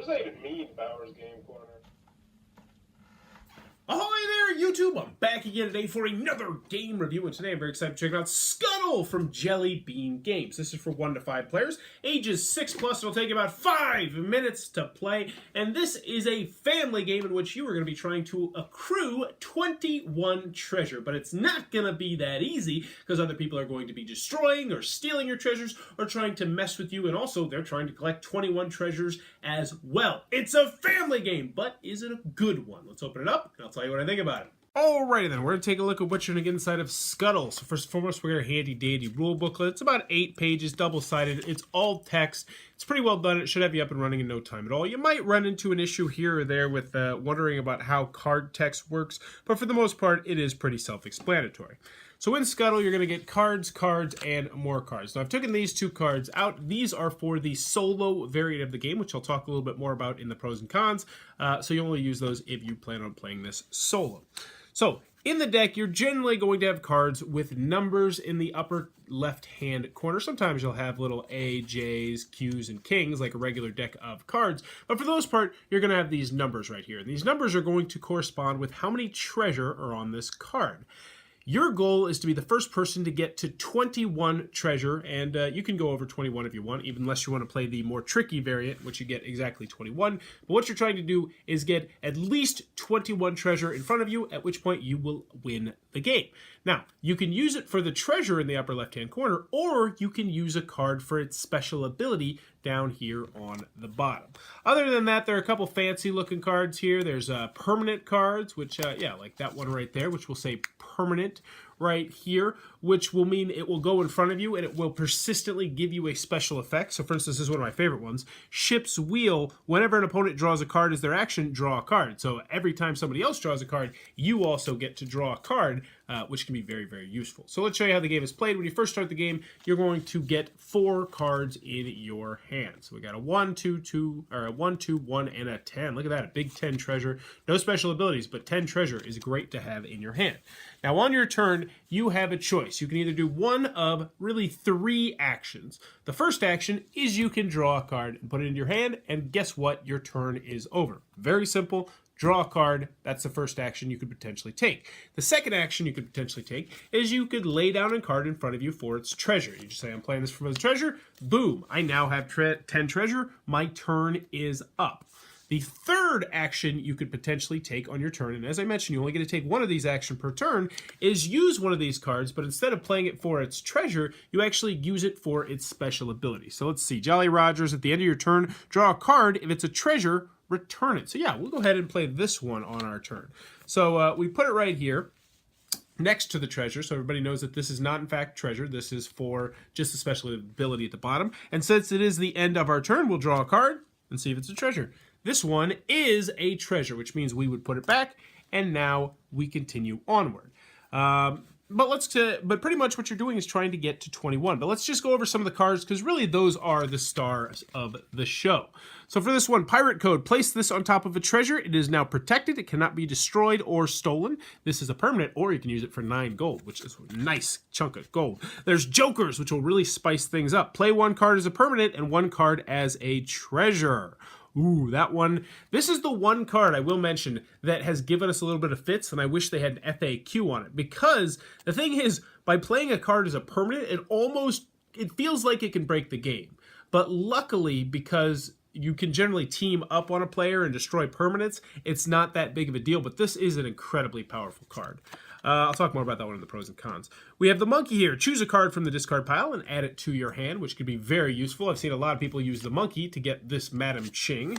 What does that even mean, Bowers Game Corner? Ahoy there, YouTube! I'm back again today for another game review, and today I'm very excited to check out Scuttle from Jelly Bean Games. This is for 1 to 5 players, ages 6 plus. It'll take about 5 minutes to play, and this is a family game in which you are going to be trying to accrue 21 treasure. But it's not going to be that easy, because other people are going to be destroying or stealing your treasures or trying to mess with you, and also they're trying to collect 21 treasures as well. It's a family game, but is it a good one? Let's open it up, and I'll tell you what I think about it. Alrighty then, we're going to take a look at what you're going to get inside of Scuttle. So first and foremost, we're going to handy dandy rule booklet. It's about 8 pages, double-sided. It's all text. It's pretty well done. It should have you up and running in no time at all. You might run into an issue here or there with wondering about how card text works, but for the most part, it is pretty self-explanatory. So in Scuttle, you're going to get cards, and more cards. Now, I've taken these 2 cards out. These are for the solo variant of the game, which I'll talk a little bit more about in the pros and cons. So you only use those if you plan on playing this solo. So in the deck, you're generally going to have cards with numbers in the upper left-hand corner. Sometimes you'll have little A, J's, Q's, and Kings, like a regular deck of cards. But for the most part, you're going to have these numbers right here. And these numbers are going to correspond with how many treasure are on this card. Your goal is to be the first person to get to 21 treasure, and you can go over 21 if you want, even unless you want to play the more tricky variant, which you get exactly 21. But what you're trying to do is get at least 21 treasure in front of you, at which point you will win the game. Now, you can use it for the treasure in the upper left-hand corner, or you can use a card for its special ability down here on the bottom. Other than that, there are a couple fancy-looking cards here. There's permanent cards, which, yeah, like that one right there, which will say permanent right here, which will mean it will go in front of you and it will persistently give you a special effect. So for instance, this is one of my favorite ones. Ship's Wheel, whenever an opponent draws a card as their action, draw a card. So every time somebody else draws a card, you also get to draw a card, which can be very, very useful. So let's show you how the game is played. When you first start the game, you're going to get 4 cards in your hand. So we got a 1, 2, 2, or a 1, 2, 1, and a 10. Look at that, a big 10 treasure. No special abilities, but 10 treasure is great to have in your hand. Now on your turn, you have a choice. You can either do one of really 3 actions. The first action is you can draw a card and put it in your hand, and guess what? Your turn is over. Very simple. Draw a card. That's the first action you could potentially take. The second action you could potentially take is you could lay down a card in front of you for its treasure. You just say, I'm playing this for the treasure. Boom. I now have 10 treasure. My turn is up. The third action you could potentially take on your turn, and as I mentioned, you only get to take one of these actions per turn, is use one of these cards, but instead of playing it for its treasure, you actually use it for its special ability. So let's see. Jolly Rogers, at the end of your turn, draw a card. If it's a treasure, return it. So yeah, we'll go ahead and play this one on our turn. So we put it right here next to the treasure, so everybody knows that this is not in fact treasure. This is for just a special ability at the bottom. And since it is the end of our turn, we'll draw a card and see if it's a treasure. This one is a treasure, which means we would put it back, and now we continue onward. But pretty much what you're doing is trying to get to 21. But let's just go over some of the cards, because really those are the stars of the show. So for this one, Pirate Code. Place this on top of a treasure. It is now protected. It cannot be destroyed or stolen. This is a permanent, or you can use it for 9 gold, which is a nice chunk of gold. There's Jokers, which will really spice things up. Play 1 card as a permanent and 1 card as a treasure. Ooh, that one. This is the one card I will mention that has given us a little bit of fits, and I wish they had an FAQ on it. Because the thing is, by playing a card as a permanent, it feels like it can break the game. But luckily, because you can generally team up on a player and destroy permanents, it's not that big of a deal, but this is an incredibly powerful card. I'll talk more about that one in the pros and cons. We have the monkey here. Choose a card from the discard pile and add it to your hand, which could be very useful. I've seen a lot of people use the monkey to get this Madam Ching.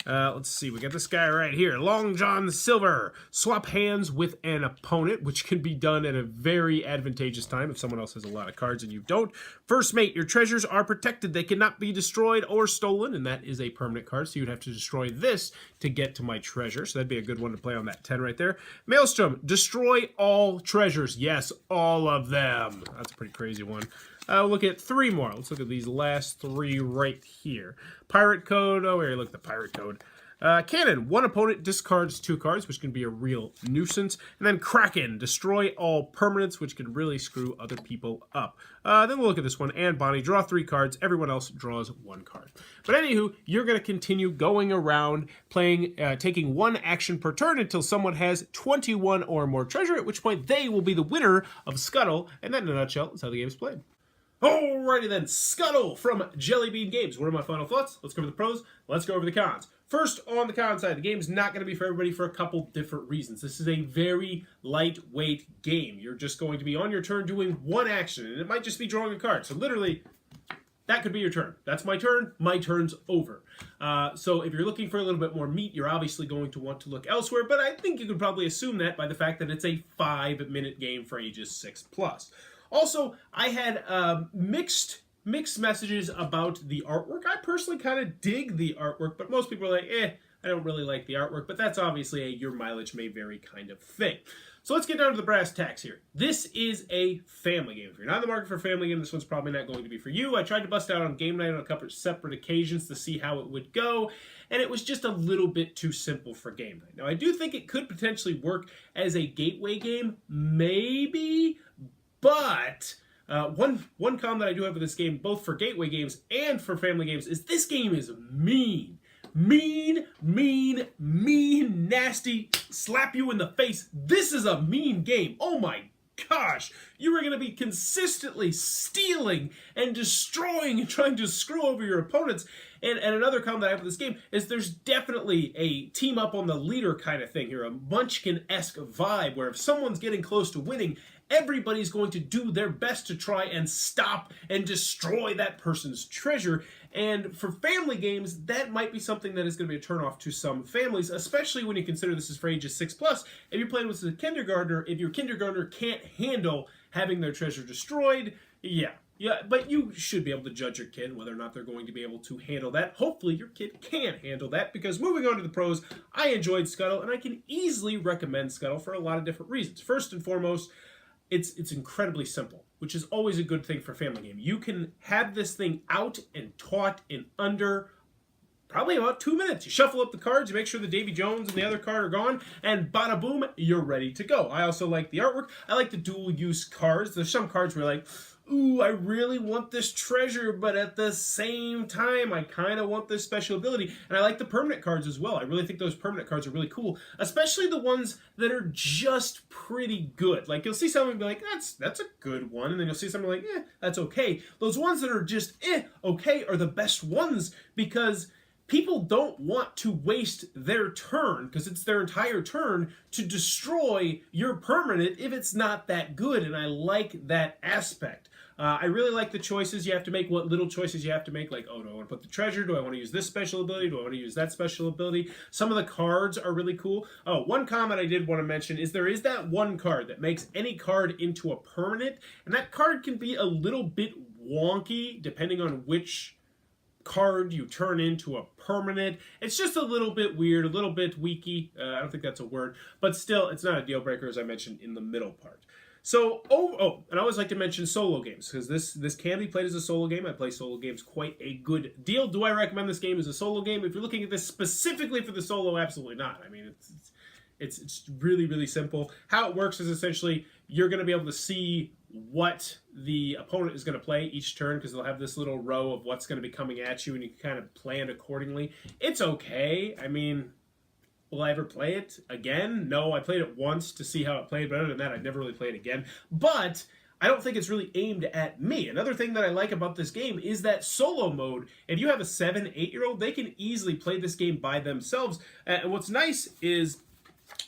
Let's see, we got this guy right here, Long John Silver. Swap hands with an opponent, which can be done at a very advantageous time if someone else has a lot of cards and you don't. First mate, your treasures are protected. They cannot be destroyed or stolen, and that is a permanent card, so you'd have to destroy this to get to my treasure, so that'd be a good one to play on that 10 right there. Maelstrom, destroy all treasures. Yes, all of them. That's a pretty crazy one. Look at 3 more. Let's look at these last 3 right here. Pirate Code. Oh, here, look at the Pirate Code. Cannon, one opponent discards 2 cards, which can be a real nuisance. And then Kraken, destroy all permanents, which can really screw other people up. Then we'll look at this one. And Bonnie, draw 3 cards. Everyone else draws 1 card. But anywho, you're going to continue going around playing, taking 1 action per turn until someone has 21 or more treasure, at which point they will be the winner of Scuttle. And that, in a nutshell, is how the game is played. Alrighty then, Scuttle from Jelly Bean Games. What are my final thoughts? Let's cover the pros. Let's go over the cons. First, on the con side, the game is not going to be for everybody for a couple different reasons. This is a very lightweight game. You're just going to be on your turn doing 1 action, and it might just be drawing a card. So literally, that could be your turn. That's my turn. My turn's over. So if you're looking for a little bit more meat, you're obviously going to want to look elsewhere, but I think you could probably assume that by the fact that it's a 5-minute game for ages 6+. Also, I had mixed messages about the artwork. I personally kind of dig the artwork, but most people are like, I don't really like the artwork, but that's obviously a your mileage may vary kind of thing. So let's get down to the brass tacks here. This is a family game. If you're not in the market for a family game, this one's probably not going to be for you. I tried to bust out on game night on a couple of separate occasions to see how it would go, and it was just a little bit too simple for game night. Now, I do think it could potentially work as a gateway game, maybe, but one con that I do have with this game, both for gateway games and for family games, is this game is mean. Mean, nasty, slap you in the face. This is a mean game. Oh my gosh. You are going to be consistently stealing and destroying and trying to screw over your opponents. And another con that I have with this game is there's definitely a team up on the leader kind of thing here, a Munchkin-esque vibe where if someone's getting close to winning, everybody's going to do their best to try and stop and destroy that person's treasure. And for family games, that might be something that is going to be a turnoff to some families, especially when you consider this is for ages 6+. If you're playing with a kindergartner, if your kindergartner can't handle having their treasure destroyed, yeah, but you should be able to judge your kid whether or not they're going to be able to handle that. Hopefully your kid can handle that, because moving on to the pros, I enjoyed Scuttle, and I can easily recommend Scuttle for a lot of different reasons. First and foremost, it's incredibly simple, which is always a good thing for a family game. You can have this thing out and taught in under probably about 2 minutes. You shuffle up the cards, you make sure the Davy Jones and the other card are gone, and bada boom, you're ready to go. I also like the artwork. I like the dual use cards. There's some cards where you're like, ooh, I really want this treasure, but at the same time, I kind of want this special ability. And I like the permanent cards as well. I really think those permanent cards are really cool, especially the ones that are just pretty good. Like, you'll see something and be like, that's a good one, and then you'll see something like, that's okay. Those ones that are just, okay, are the best ones, because people don't want to waste their turn, because it's their entire turn, to destroy your permanent if it's not that good, and I like that aspect. I really like the choices you have to make, what little choices you have to make, like, oh, do I want to put the treasure? Do I want to use this special ability? Do I want to use that special ability? Some of the cards are really cool. Oh, one comment I did want to mention is there is that one card that makes any card into a permanent, and that card can be a little bit wonky depending on which card you turn into a permanent. It's just a little bit weird, a little bit weaky. I don't think that's a word, but still, it's not a deal breaker, as I mentioned in the middle part. So, and I always like to mention solo games, because this can be played as a solo game. I play solo games quite a good deal. Do I recommend this game as a solo game? If you're looking at this specifically for the solo, absolutely not. I mean, it's really, really simple. How it works is essentially you're going to be able to see what the opponent is going to play each turn, because they'll have this little row of what's going to be coming at you, and you can kind of plan accordingly. It's okay. I mean, will I ever play it again? No, I played it once to see how it played, but other than that, I'd never really play it again. But I don't think it's really aimed at me. Another thing that I like about this game is that solo mode. If you have a 7, 8-year-old, they can easily play this game by themselves. And what's nice is,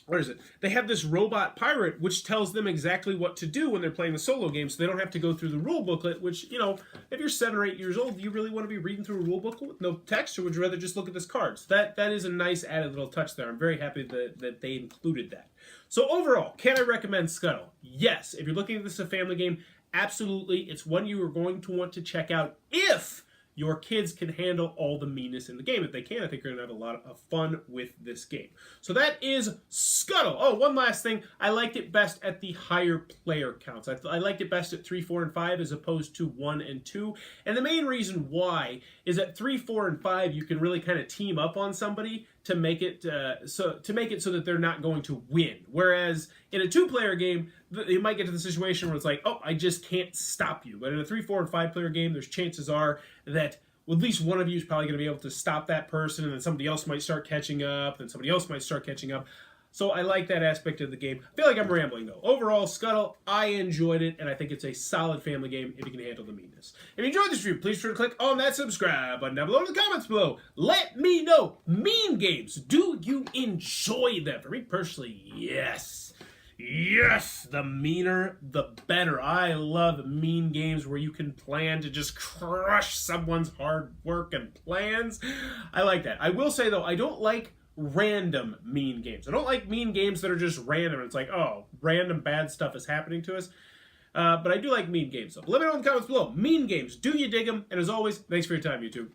where is it? They have this robot pirate which tells them exactly what to do when they're playing the solo game, so they don't have to go through the rule booklet, which, you know, if you're 7 or 8 years old, do you really want to be reading through a rule booklet with no text, or would you rather just look at this card? So that is a nice added little touch there. I'm very happy that they included that. So overall, can I recommend Scuttle? Yes. If you're looking at this as a family game, absolutely. It's one you are going to want to check out if your kids can handle all the meanness in the game. If they can, I think you're going to have a lot of fun with this game. So that is Scuttle. Oh, one last thing. I liked it best at the higher player counts. I liked it best at 3, 4, and 5 as opposed to 1 and 2. And the main reason why is at 3, 4, and 5, you can really kind of team up on somebody to make it so that they're not going to win. Whereas in a 2-player game, you might get to the situation where it's like, oh, I just can't stop you. But in a 3, 4, and 5-player game, there's chances are that at least one of you is probably going to be able to stop that person, and then somebody else might start catching up, then somebody else might start catching up. So I like that aspect of the game. I feel like I'm rambling, though. Overall, Scuttle, I enjoyed it, and I think it's a solid family game if you can handle the meanness. If you enjoyed this review, please be sure to click on that subscribe button down below in the comments below. Let me know, mean games, do you enjoy them? For me personally, yes. Yes, the meaner, the better. I love mean games where you can plan to just crush someone's hard work and plans. I like that. I will say, though, I don't like random mean games. I don't like mean games that are just random. It's like, oh, random bad stuff is happening to us. But I do like mean games. So let me know in the comments below. Mean games. Do you dig them? And as always, thanks for your time, YouTube.